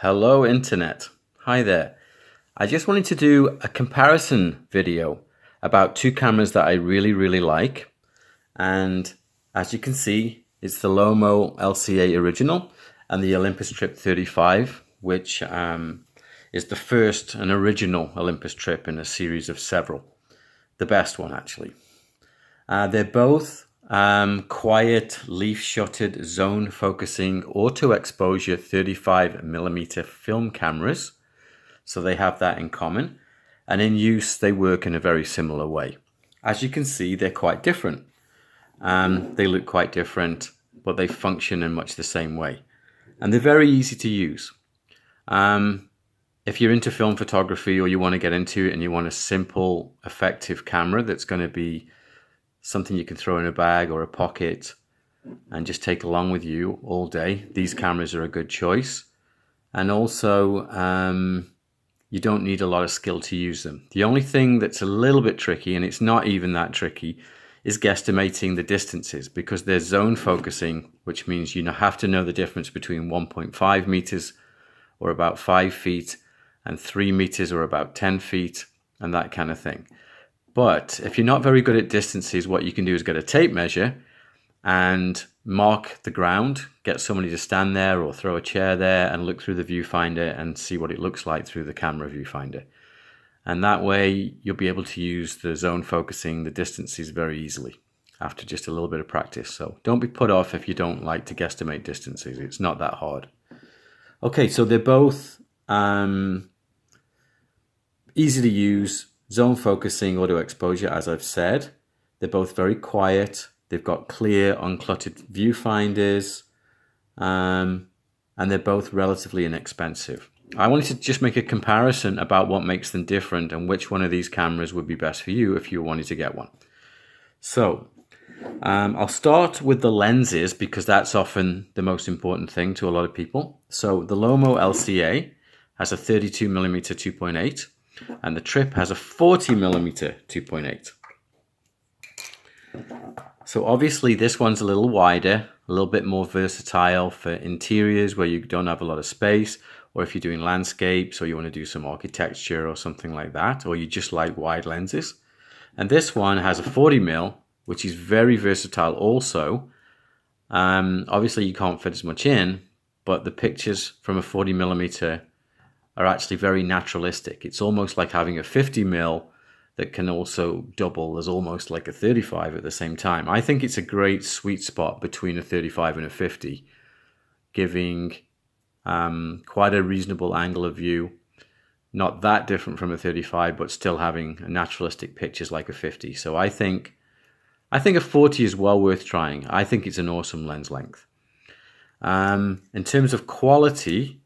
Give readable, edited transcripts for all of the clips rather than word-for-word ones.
Hello Internet. Hi there. I just wanted to do a comparison video about two cameras that I really like. And as you can see, it's the Lomo LCA original and the Olympus Trip 35, which is the first and original Olympus Trip in a series of several. The best one, actually. They're both quiet, leaf-shuttered, zone-focusing, auto-exposure 35mm film cameras. So they have that in common. And in use, they work in a very similar way. As you can see, they're quite different. They look quite different, but they function in much the same way. And they're very easy to use. If you're into film photography or you want to get into it and you want a simple, effective camera that's going to be something you can throw in a bag or a pocket and just take along with you all day, these cameras are a good choice. And also, you don't need a lot of skill to use them. The only thing that's a little bit tricky, and it's not even that tricky, is guesstimating the distances, because they're zone focusing, which means you have to know the difference between 1.5 meters or about 5 feet and 3 meters or about 10 feet and that kind of thing. But if you're not very good at distances, what you can do is get a tape measure and mark the ground, get somebody to stand there or throw a chair there and look through the viewfinder and see what it looks like through the camera viewfinder. And that way you'll be able to use the zone focusing, the distances very easily after just a little bit of practice. So don't be put off if you don't like to guesstimate distances. It's not that hard. Okay, so they're both easy to use, zone focusing, auto exposure, as I've said. They're both very quiet. They've got clear, uncluttered viewfinders, and they're both relatively inexpensive. I wanted to just make a comparison about what makes them different and which one of these cameras would be best for you if you wanted to get one. So I'll start with the lenses because that's often the most important thing to a lot of people. So the Lomo LCA has a 32mm 2.8 and the Trip has a 40mm 2.8. So obviously this one's a little wider, a little bit more versatile for interiors where you don't have a lot of space, or if you're doing landscapes or you want to do some architecture or something like that, or you just like wide lenses. And this one has a 40mm, which is very versatile also. Obviously you can't fit as much in, but the pictures from a 40mm are actually very naturalistic. It's almost like having a 50mm that can also double as almost like a 35 at the same time. I think it's a great sweet spot between a 35 and a 50, giving quite a reasonable angle of view. Not that different from a 35, but still having naturalistic pictures like a 50. So I think a 40 is well worth trying. I think it's an awesome lens length. In terms of quality,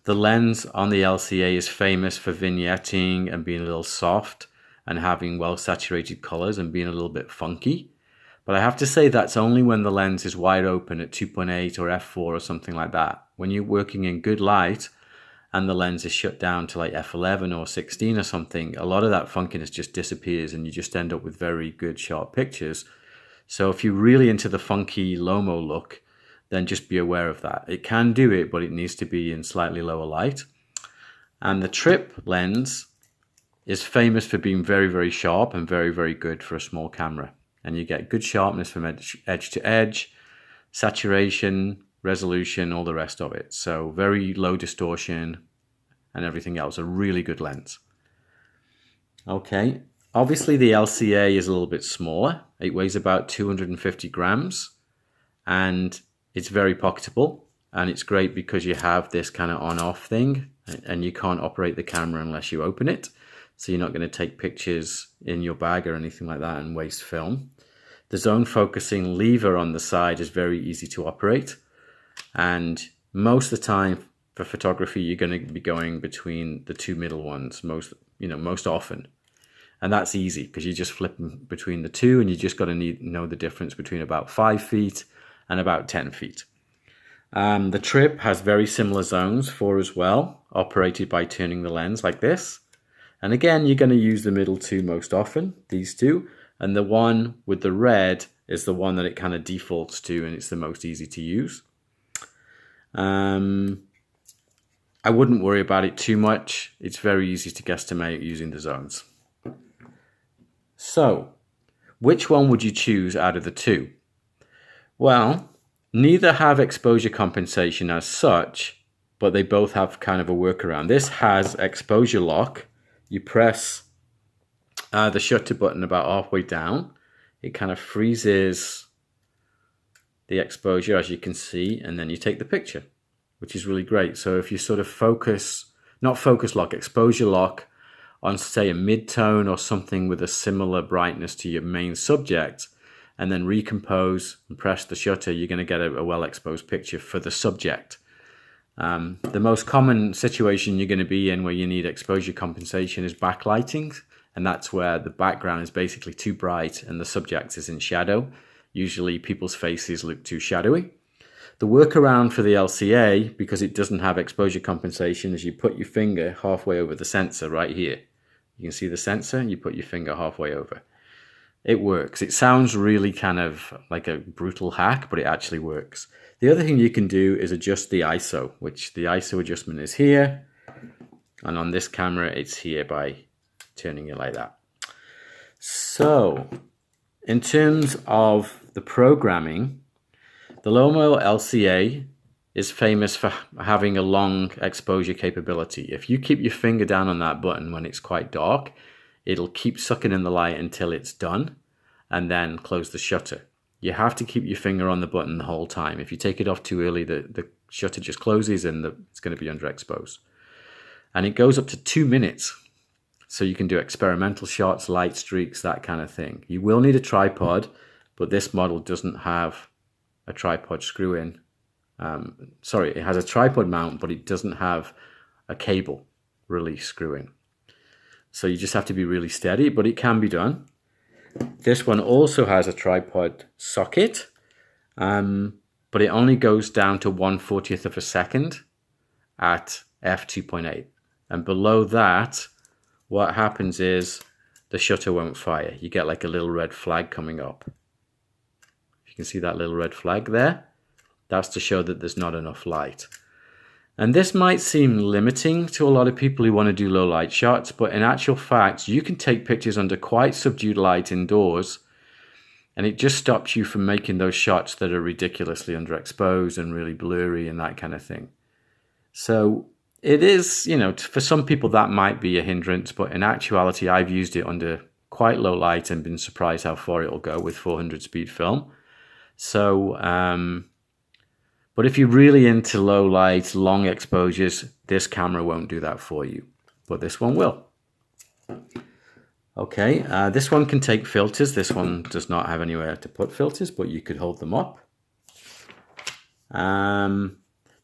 the lens on the LCA is famous for vignetting and being a little soft and having well saturated colors and being a little bit funky. But I have to say that's only when the lens is wide open at 2.8 or f4 or something like that. When you're working in good light and the lens is shut down to like f11 or 16 or something, a lot of that funkiness just disappears and you just end up with very good sharp pictures. So if you're really into the funky Lomo look, then just be aware of that. It can do it, but it needs to be in slightly lower light. And the Trip lens is famous for being very sharp and very good for a small camera. And you get good sharpness from edge to edge, saturation, resolution, all the rest of it. So very low distortion and everything else. A really good lens. Okay, obviously the LCA is a little bit smaller. It weighs about 250 grams and it's very pocketable. And it's great because you have this kind of on-off thing and you can't operate the camera unless you open it. So you're not going to take pictures in your bag or anything like that and waste film. The zone focusing lever on the side is very easy to operate. And most of the time for photography, you're going to be going between the two middle ones most often. And that's easy because you just flip between the two and you just got to know the difference between about 5 feet and about 10 feet. The Trip has very similar zones for as well, operated by turning the lens like this. And again, you're going to use the middle two most often, these two. And the one with the red is the one that it kind of defaults to and it's the most easy to use. I wouldn't worry about it too much. It's very easy to guesstimate using the zones. So, which one would you choose out of the two? Well, neither have exposure compensation as such, but they both have kind of a workaround. This has exposure lock. You press the shutter button about halfway down. It kind of freezes the exposure, as you can see, and then you take the picture, which is really great. So if you sort of exposure lock on, say, a mid-tone or something with a similar brightness to your main subject, and then recompose and press the shutter, you're going to get a well-exposed picture for the subject. The most common situation you're going to be in where you need exposure compensation is backlighting, and that's where the background is basically too bright and the subject is in shadow. Usually people's faces look too shadowy. The workaround for the LCA, because it doesn't have exposure compensation, is you put your finger halfway over the sensor right here. You can see the sensor, you put your finger halfway over. It works. It sounds really kind of like a brutal hack, but it actually works. The other thing you can do is adjust the ISO, which the ISO adjustment is here. And on this camera, it's here by turning it like that. So, in terms of the programming, the Lomo LCA is famous for having a long exposure capability. If you keep your finger down on that button when it's quite dark, it'll keep sucking in the light until it's done and then close the shutter. You have to keep your finger on the button the whole time. If you take it off too early, the shutter just closes and it's going to be underexposed. And it goes up to 2 minutes. So you can do experimental shots, light streaks, that kind of thing. You will need a tripod, but this model doesn't have a tripod screw-in. It has a tripod mount, but it doesn't have a cable release screw-in. So you just have to be really steady, but it can be done. This one also has a tripod socket, but it only goes down to 1/40th of a second at f2.8. And below that, what happens is the shutter won't fire. You get like a little red flag coming up. You can see that little red flag there. That's to show that there's not enough light. And this might seem limiting to a lot of people who want to do low light shots, but in actual fact, you can take pictures under quite subdued light indoors, and it just stops you from making those shots that are ridiculously underexposed and really blurry and that kind of thing. So it is, for some people that might be a hindrance, but in actuality, I've used it under quite low light and been surprised how far it'll go with 400 speed film. So, but if you're really into low light, long exposures, this camera won't do that for you, but this one will. Okay, this one can take filters. This one does not have anywhere to put filters, but you could hold them up. The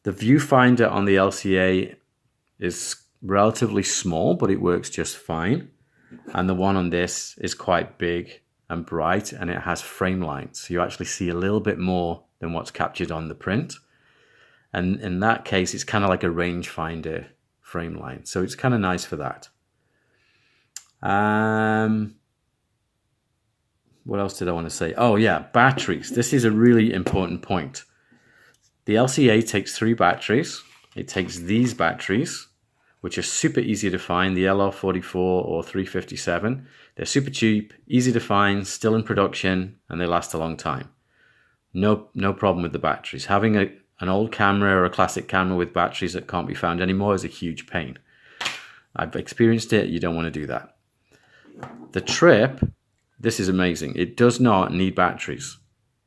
viewfinder on the LCA is relatively small, but it works just fine. And the one on this is quite big and bright, and it has frame lines. So you actually see a little bit more than what's captured on the print. And in that case, it's kind of like a rangefinder frame line. So it's kind of nice for that. What else did I want to say? Oh yeah, batteries. This is a really important point. The LCA takes 3 batteries. It takes these batteries, which are super easy to find, the LR44 or 357. They're super cheap, easy to find, still in production, and they last a long time. No problem with the batteries. Having an old camera or a classic camera with batteries that can't be found anymore is a huge pain. I've experienced it. You don't want to do that. The Trip, this is amazing. It does not need batteries.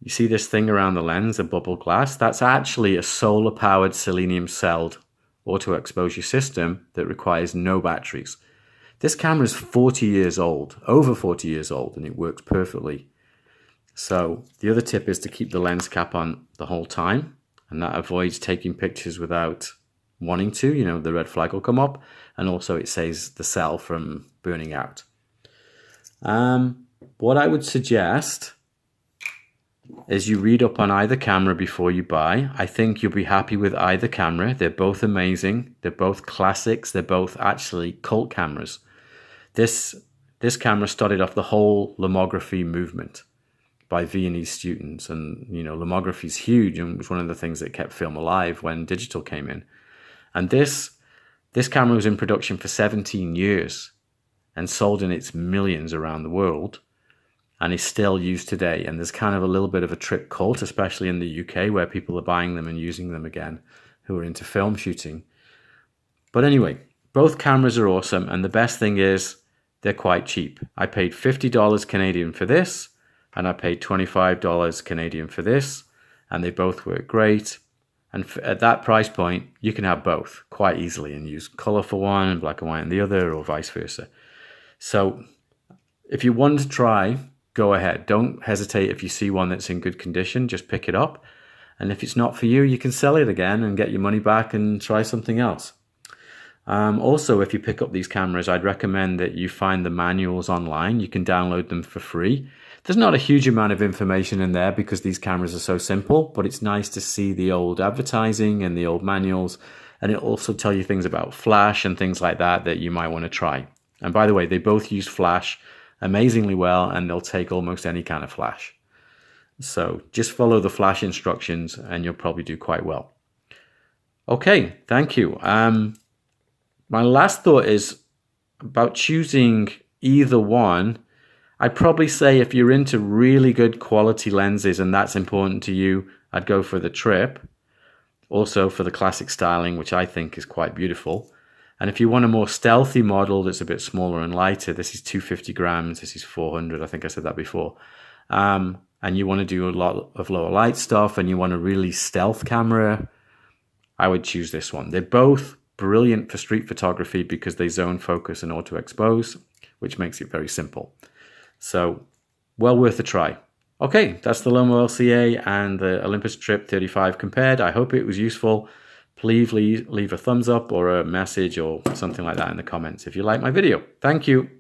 You see this thing around the lens, a bubble glass? That's actually a solar-powered selenium-celled auto exposure system that requires no batteries. This camera is 40 years old, over 40 years old, and it works perfectly. So the other tip is to keep the lens cap on the whole time, and that avoids taking pictures without wanting to. The red flag will come up, and also it saves the cell from burning out. What I would suggest is you read up on either camera before you buy. I think you'll be happy with either camera. They're both amazing. They're both classics. They're both actually cult cameras. This camera started off the whole lomography movement by Viennese students. And, lomography is huge and was one of the things that kept film alive when digital came in. And this This camera was in production for 17 years and sold in its millions around the world, and is still used today. And there's kind of a little bit of a Trip cult, especially in the UK, where people are buying them and using them again who are into film shooting. But anyway, both cameras are awesome, and the best thing is they're quite cheap. I paid $50 Canadian for this, and I paid $25 Canadian for this, and they both work great. And at that price point, you can have both quite easily and use color for one and black and white on the other, or vice versa. So if you want to try, go ahead. Don't hesitate. If you see one that's in good condition, just pick it up. And if it's not for you, you can sell it again and get your money back and try something else. Also, if you pick up these cameras, I'd recommend that you find the manuals online. You can download them for free. There's not a huge amount of information in there because these cameras are so simple, but it's nice to see the old advertising and the old manuals. And it'll also tell you things about flash and things like that that you might want to try. And by the way, they both use flash amazingly well, and they'll take almost any kind of flash. So just follow the flash instructions and you'll probably do quite well. Okay, thank you. My last thought is about choosing either one. I'd probably say if you're into really good quality lenses and that's important to you, I'd go for the Trip. Also for the classic styling, which I think is quite beautiful. And if you want a more stealthy model that's a bit smaller and lighter, this is 250 grams, this is 400, I think I said that before. And you want to do a lot of lower light stuff and you want a really stealth camera, I would choose this one. They're both brilliant for street photography because they zone focus and auto expose, which makes it very simple. So well worth a try. Okay, that's the Lomo LCA and the Olympus Trip 35 compared. I hope it was useful. Please leave a thumbs up or a message or something like that in the comments if you like my video. Thank you.